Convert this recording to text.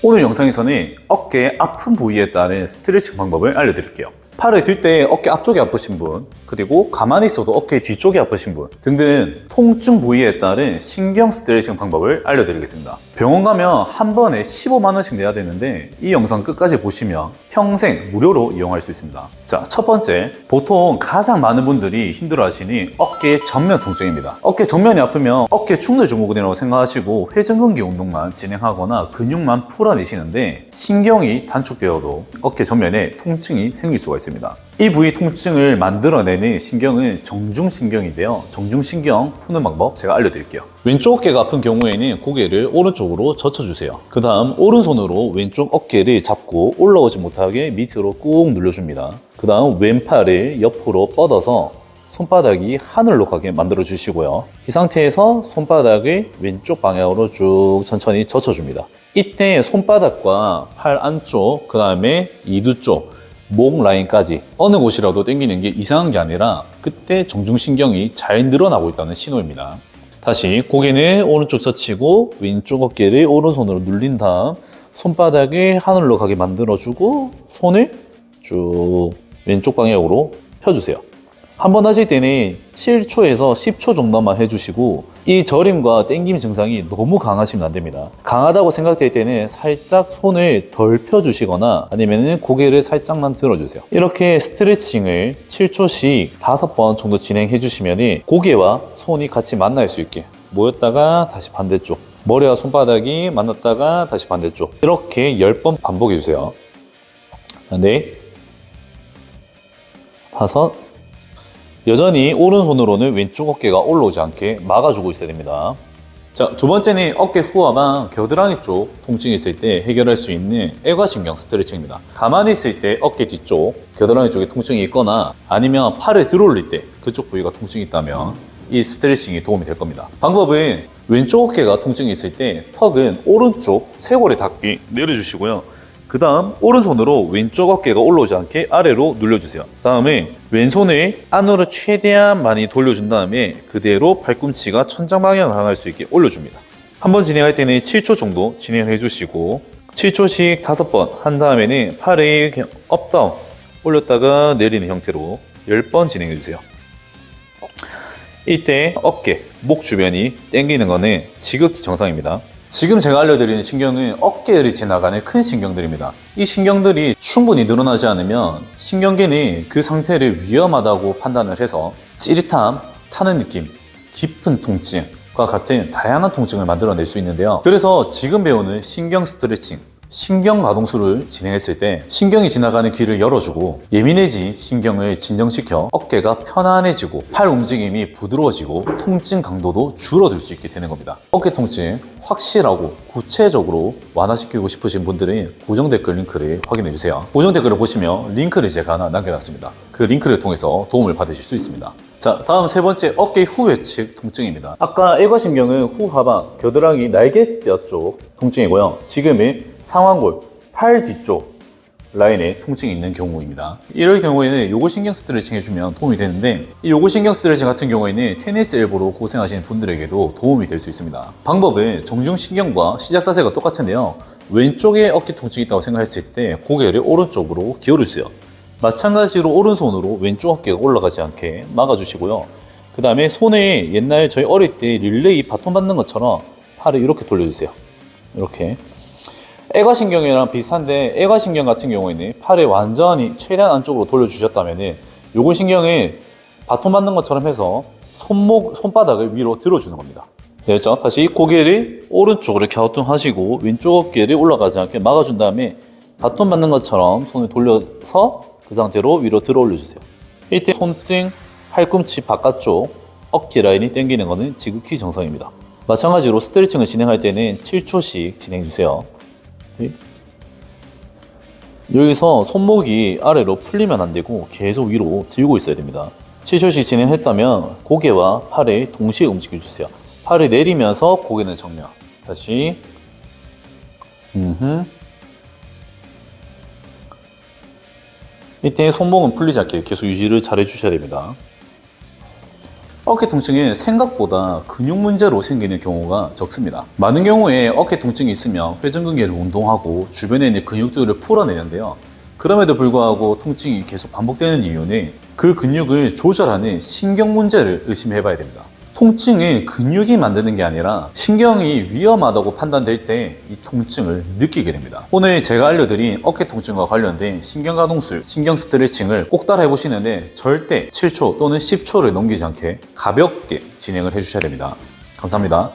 오늘 영상에서는 어깨의 아픈 부위에 따른 스트레칭 방법을 알려드릴게요. 팔을 들 때 어깨 앞쪽이 아프신 분, 그리고 가만히 있어도 어깨 뒤쪽이 아프신 분 등등 통증 부위에 따른 신경 스트레칭 방법을 알려드리겠습니다. 병원 가면 한 번에 15만 원씩 내야 되는데 이 영상 끝까지 보시면 평생 무료로 이용할 수 있습니다. 자, 첫 번째, 보통 가장 많은 분들이 힘들어하시는 어깨 전면 통증입니다. 어깨 전면이 아프면 어깨 축내 증후군이라고 생각하시고 회전근개 운동만 진행하거나 근육만 풀어내시는데 신경이 단축되어도 어깨 전면에 통증이 생길 수가 있습니다. 이 부위 통증을 만들어내는 신경은 정중신경인데요. 정중신경 푸는 방법 제가 알려드릴게요. 왼쪽 어깨가 아픈 경우에는 고개를 오른쪽으로 젖혀주세요. 그 다음 오른손으로 왼쪽 어깨를 잡고 올라오지 못하게 밑으로 꾹 눌러줍니다. 그 다음 왼팔을 옆으로 뻗어서 손바닥이 하늘로 가게 만들어 주시고요. 이 상태에서 손바닥을 왼쪽 방향으로 쭉 천천히 젖혀줍니다. 이때 손바닥과 팔 안쪽, 그 다음에 이두 쪽, 목 라인까지 어느 곳이라도 당기는 게 이상한 게 아니라 그때 정중신경이 잘 늘어나고 있다는 신호입니다. 다시 고개는 오른쪽 젖히고 왼쪽 어깨를 오른손으로 눌린 다음 손바닥을 하늘로 가게 만들어주고 손을 쭉 왼쪽 방향으로 펴주세요. 한 번 하실 때는 7초에서 10초 정도만 해주시고 이 저림과 땡김 증상이 너무 강하시면 안 됩니다. 강하다고 생각될 때는 살짝 손을 덜 펴주시거나 아니면 고개를 살짝만 들어주세요. 이렇게 스트레칭을 7초씩 5번 정도 진행해 주시면 고개와 손이 같이 만날 수 있게 모였다가 다시 반대쪽, 머리와 손바닥이 만났다가 다시 반대쪽, 이렇게 10번 반복해 주세요. 네, 5, 여전히 오른손으로는 왼쪽 어깨가 올라오지 않게 막아주고 있어야 됩니다. 자, 두 번째는 어깨 후하방 겨드랑이 쪽 통증이 있을 때 해결할 수 있는 애과신경 스트레칭입니다. 가만히 있을 때 어깨 뒤쪽, 겨드랑이 쪽에 통증이 있거나 아니면 팔을 들어 올릴 때 그쪽 부위가 통증이 있다면 이 스트레칭이 도움이 될 겁니다. 방법은 왼쪽 어깨가 통증이 있을 때 턱은 오른쪽 쇄골에 닿게 내려주시고요. 그 다음 오른손으로 왼쪽 어깨가 올라오지 않게 아래로 눌러주세요. 그 다음에 왼손을 안으로 최대한 많이 돌려준 다음에 그대로 팔꿈치가 천장 방향을 향할 수 있게 올려줍니다. 한번 진행할 때는 7초 정도 진행해 주시고 7초씩 5번 한 다음에는 팔을 그냥 업다운 올렸다가 내리는 형태로 10번 진행해 주세요. 이때 어깨, 목 주변이 당기는 거는 지극히 정상입니다. 지금 제가 알려드리는 신경은 어깨를 지나가는 큰 신경들입니다. 이 신경들이 충분히 늘어나지 않으면 신경계는 그 상태를 위험하다고 판단을 해서 찌릿함, 타는 느낌, 깊은 통증과 같은 다양한 통증을 만들어낼 수 있는데요. 그래서 지금 배우는 신경 스트레칭, 신경 가동수를 진행했을 때 신경이 지나가는 길을 열어주고 예민해진 신경을 진정시켜 어깨가 편안해지고 팔 움직임이 부드러워지고 통증 강도도 줄어들 수 있게 되는 겁니다. 어깨 통증 확실하고 구체적으로 완화시키고 싶으신 분들은 고정 댓글 링크를 확인해 주세요. 고정 댓글을 보시면 링크를 제가 하나 남겨놨습니다. 그 링크를 통해서 도움을 받으실 수 있습니다. 자, 다음 세 번째 어깨 후회측 통증입니다. 아까 애과신경은 후하방, 겨드랑이, 날개뼈 쪽 통증이고요. 지금은 상완골, 팔 뒤쪽 라인에 통증이 있는 경우입니다. 이럴 경우에는 요골신경 스트레칭 해주면 도움이 되는데 이 요골신경 스트레칭 같은 경우에는 테니스 엘보로 고생하시는 분들에게도 도움이 될 수 있습니다. 방법은 정중신경과 시작 자세가 똑같은데요. 왼쪽에 어깨 통증이 있다고 생각했을 때 고개를 오른쪽으로 기울여주세요. 마찬가지로 오른손으로 왼쪽 어깨가 올라가지 않게 막아주시고요. 그 다음에 손에 옛날 저희 어릴 때 릴레이 바톤 받는 것처럼 팔을 이렇게 돌려주세요. 이렇게. 애과신경이랑 비슷한데 애과신경 같은 경우에는 팔을 완전히 최대한 안쪽으로 돌려주셨다면 요골신경은 바톤 받는 것처럼 해서 손바닥을 위로 들어주는 겁니다. 됐죠? 다시 고개를 오른쪽으로 갸우뚱하시고 왼쪽 어깨를 올라가지 않게 막아준 다음에 바톤 받는 것처럼 손을 돌려서 그 상태로 위로 들어 올려주세요. 이때 손등, 팔꿈치 바깥쪽 어깨 라인이 당기는 것은 지극히 정상입니다. 마찬가지로 스트레칭을 진행할 때는 7초씩 진행해주세요. 여기서 손목이 아래로 풀리면 안 되고 계속 위로 들고 있어야 됩니다. 7초씩 진행했다면 고개와 팔을 동시에 움직여주세요. 팔을 내리면서 고개는 정면. 다시. 이때 손목은 풀리지 않게 계속 유지를 잘 해주셔야 됩니다. 어깨 통증은 생각보다 근육 문제로 생기는 경우가 적습니다. 많은 경우에 어깨 통증이 있으면 회전근개를 운동하고 주변에 있는 근육들을 풀어내는데요. 그럼에도 불구하고 통증이 계속 반복되는 이유는 그 근육을 조절하는 신경 문제를 의심해 봐야 됩니다. 통증은 근육이 만드는 게 아니라 신경이 위험하다고 판단될 때 이 통증을 느끼게 됩니다. 오늘 제가 알려드린 어깨 통증과 관련된 신경가동술, 신경 스트레칭을 꼭 따라 해보시는데 절대 7초 또는 10초를 넘기지 않게 가볍게 진행을 해주셔야 됩니다. 감사합니다.